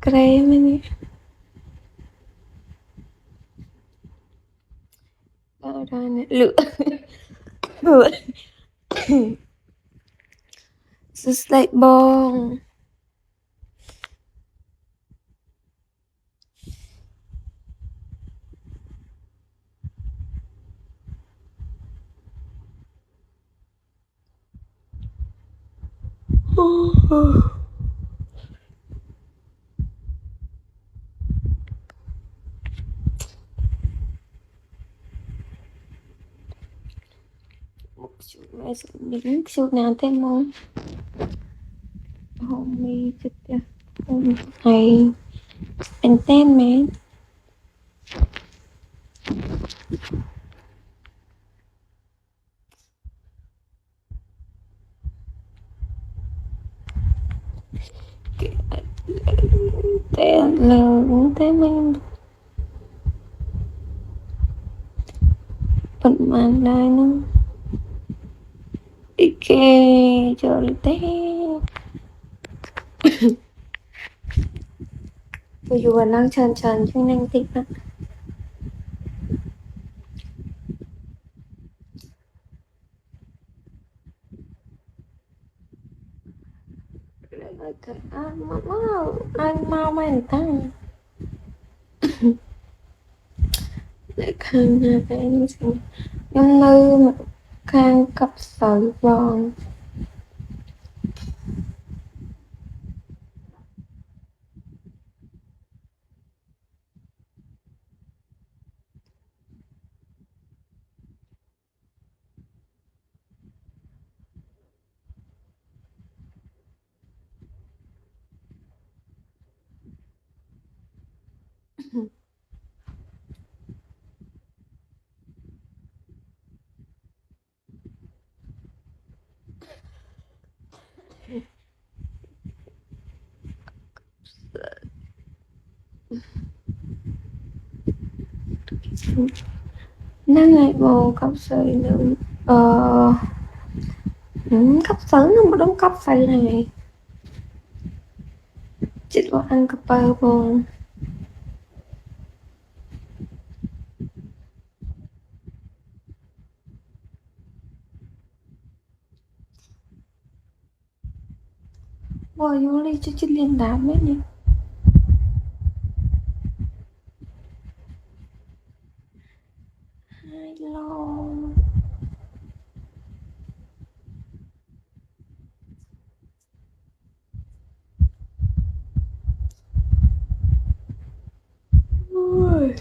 Krem ini. Darahnya lu. Just like bong. Những shoot nào thêm không? Homie chết ya. Hayเป็นเต้นไหมเต้นเลยเต้นไม่เปิดมาได้นะอีกแค่เจอเต้อยู่ๆนั่งเชิญช่วยนั่งติ๊กนะanh mau mà người ta để khăn ra cái em xin em nư mà khăn cặp sợi vòn năng ngày bồ cặp sợi nữ cặp sợi nó một đống cặp sợi này chỉ có ăn cặp bơ bồ bồ vô ly cho chị liên đạp mấy nè hai lon ui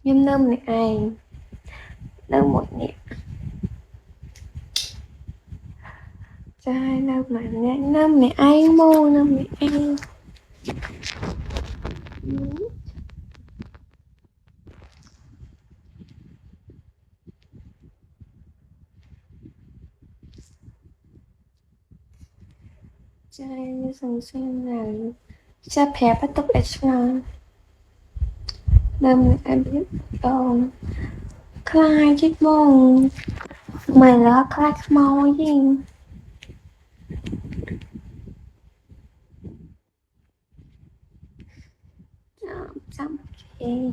nhưng nâm này ai nâm một nè trai nâm mà nâm này ai mô nâm này ai trai như sừng sen là cha phè bắt tóc extra nâm này ai biết còn khai chết mong mày là khai mau gì xong okay.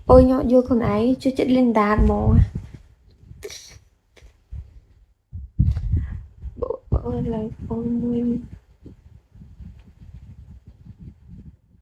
Ôi nhọ vô con ấy cho chị lên đàn mồ bộ ơi là ôi